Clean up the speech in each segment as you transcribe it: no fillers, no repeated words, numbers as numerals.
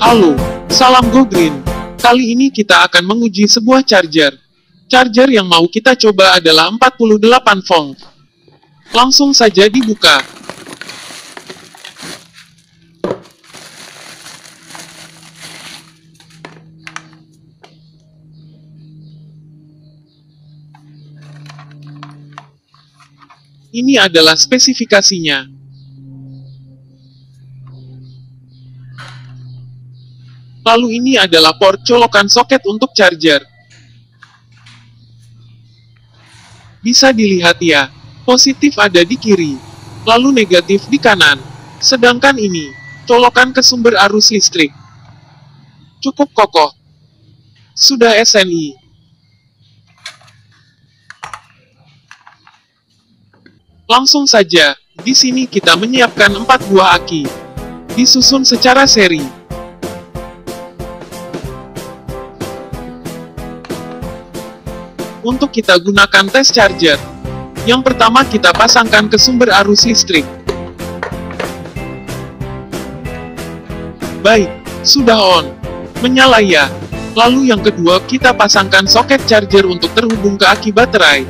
Halo, salam Go Green. Kali ini kita akan menguji sebuah charger. Charger yang mau kita coba adalah 48 volt. Langsung saja dibuka. Ini adalah spesifikasinya. Lalu ini adalah port colokan soket untuk charger. Bisa dilihat ya, positif ada di kiri, lalu negatif di kanan. Sedangkan ini, colokan ke sumber arus listrik. Cukup kokoh. Sudah SNI. Langsung saja, di sini kita menyiapkan 4 buah aki. Disusun secara seri. Untuk kita gunakan tes charger. Yang pertama kita pasangkan ke sumber arus listrik. Baik, sudah on. Menyala ya. Lalu yang kedua kita pasangkan soket charger untuk terhubung ke aki baterai.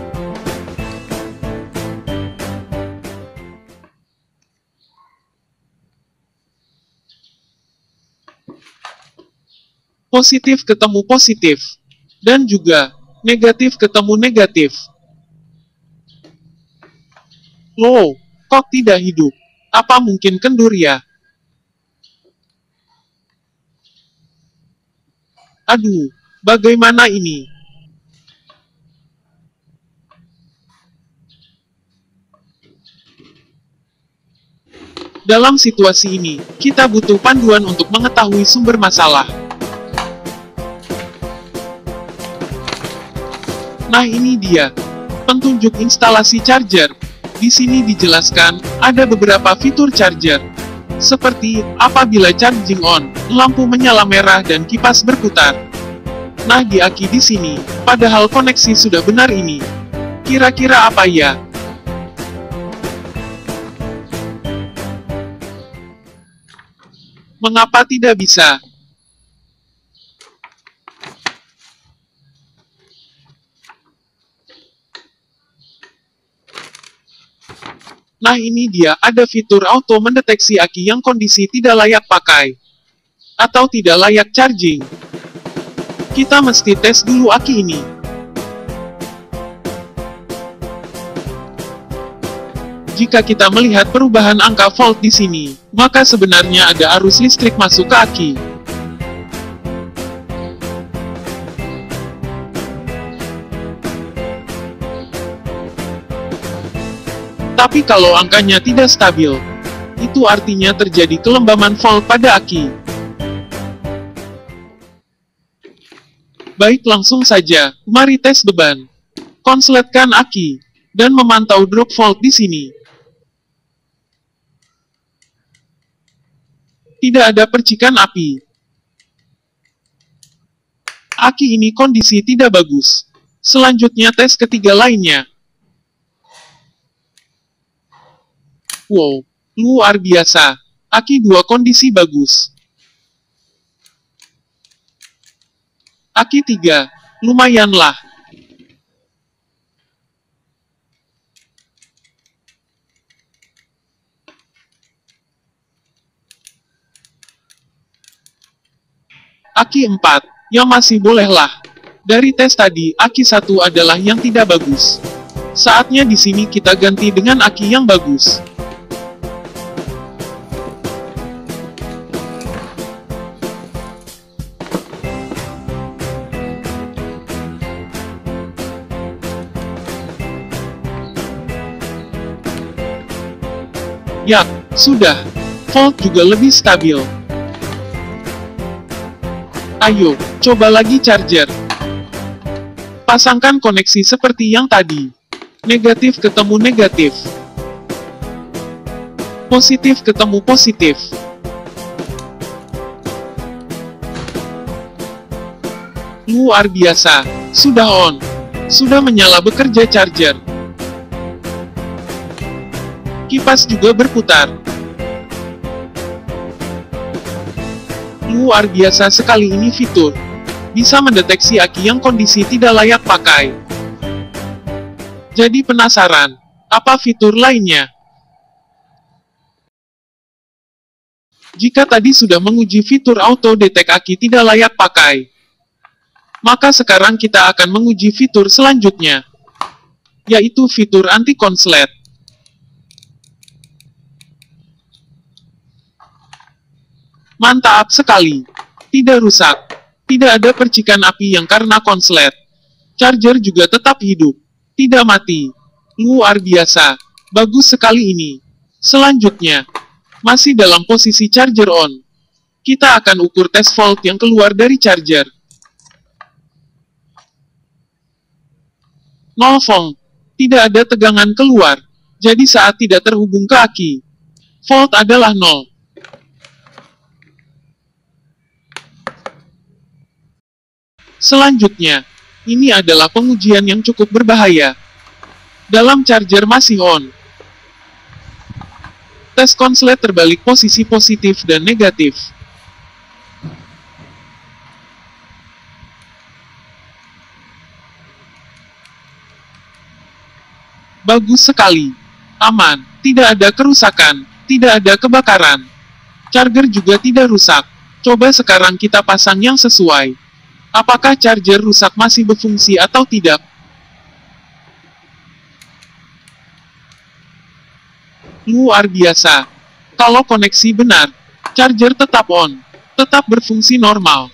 Positif ketemu positif. Dan juga, negatif ketemu negatif. Loh, kok tidak hidup? Apa mungkin kendur ya? Aduh, bagaimana ini? Dalam situasi ini, kita butuh panduan untuk mengetahui sumber masalah. Nah ini dia, petunjuk instalasi charger. Di sini dijelaskan, ada beberapa fitur charger. Seperti, apabila charging on, lampu menyala merah dan kipas berputar. Nah di aki di sini, padahal koneksi sudah benar ini. Kira-kira apa ya? Mengapa tidak bisa? Nah ini dia, ada fitur auto mendeteksi aki yang kondisi tidak layak pakai. Atau tidak layak charging. Kita mesti tes dulu aki ini. Jika kita melihat perubahan angka volt di sini, maka sebenarnya ada arus listrik masuk ke aki. Tapi kalau angkanya tidak stabil, itu artinya terjadi kelembaman volt pada aki. Baik langsung saja, mari tes beban. Konsletkan aki, dan memantau drop volt di sini. Tidak ada percikan api. Aki ini kondisi tidak bagus. Selanjutnya tes ketiga lainnya. Wow, luar biasa. Aki 2 kondisi bagus. Aki 3, lumayanlah. Aki 4, yang masih bolehlah. Dari tes tadi, aki 1 adalah yang tidak bagus. Saatnya di sini kita ganti dengan aki yang bagus. Ya, sudah. Volt juga lebih stabil. Ayo, coba lagi charger. Pasangkan koneksi seperti yang tadi. Negatif ketemu negatif. Positif ketemu positif. Luar biasa. Sudah on. Sudah menyala bekerja charger. Kipas juga berputar. Luar biasa sekali ini fitur. Bisa mendeteksi aki yang kondisi tidak layak pakai. Jadi penasaran, apa fitur lainnya? Jika tadi sudah menguji fitur auto detect aki tidak layak pakai, maka sekarang kita akan menguji fitur selanjutnya, yaitu fitur anti konslet. Mantap sekali. Tidak rusak. Tidak ada percikan api yang karena konslet. Charger juga tetap hidup. Tidak mati. Luar biasa. Bagus sekali ini. Selanjutnya, masih dalam posisi charger on. Kita akan ukur tes volt yang keluar dari charger. 0 volt. Tidak ada tegangan keluar. Jadi saat tidak terhubung ke aki, volt adalah 0. Selanjutnya, ini adalah pengujian yang cukup berbahaya. Dalam charger masih on. Tes konslet terbalik posisi positif dan negatif. Bagus sekali. Aman, tidak ada kerusakan, tidak ada kebakaran. Charger juga tidak rusak. Coba sekarang kita pasang yang sesuai. Apakah charger rusak masih berfungsi atau tidak? Luar biasa. Kalau koneksi benar, charger tetap on, tetap berfungsi normal.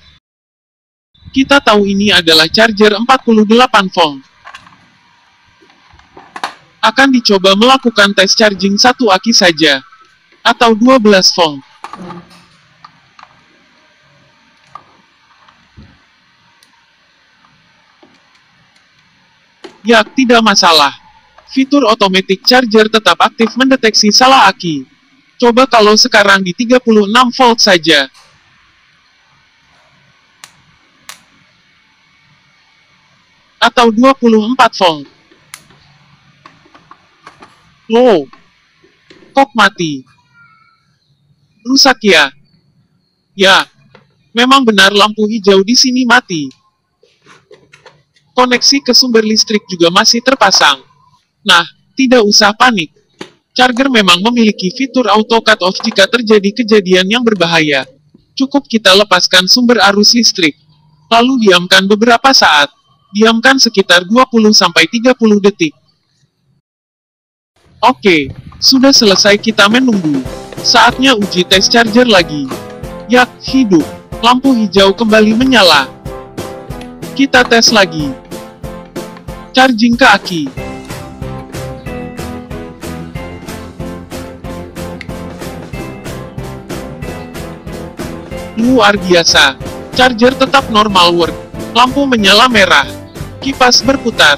Kita tahu ini adalah charger 48 volt. Akan dicoba melakukan tes charging satu aki saja, atau 12 volt. Ya, tidak masalah. Fitur automatic charger tetap aktif mendeteksi salah aki. Coba kalau sekarang di 36 volt saja. Atau 24 volt. Loh. Kok mati? Rusak ya? Ya. Memang benar lampu hijau di sini mati. Koneksi ke sumber listrik juga masih terpasang. Nah, tidak usah panik. Charger memang memiliki fitur auto cut off jika terjadi kejadian yang berbahaya. Cukup kita lepaskan sumber arus listrik. Lalu diamkan beberapa saat. Diamkan sekitar 20-30 detik. Oke, sudah selesai kita menunggu. Saatnya uji tes charger lagi. Yak, hidup. Lampu hijau kembali menyala. Kita tes lagi. Charging ke aki. Luar biasa. Charger tetap normal work. Lampu menyala merah. Kipas berputar.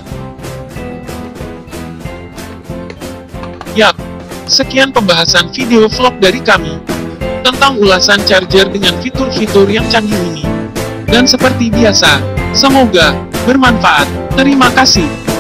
Yap. Sekian pembahasan video vlog dari kami tentang ulasan charger dengan fitur-fitur yang canggih ini. Dan seperti biasa, semoga bermanfaat. Terima kasih.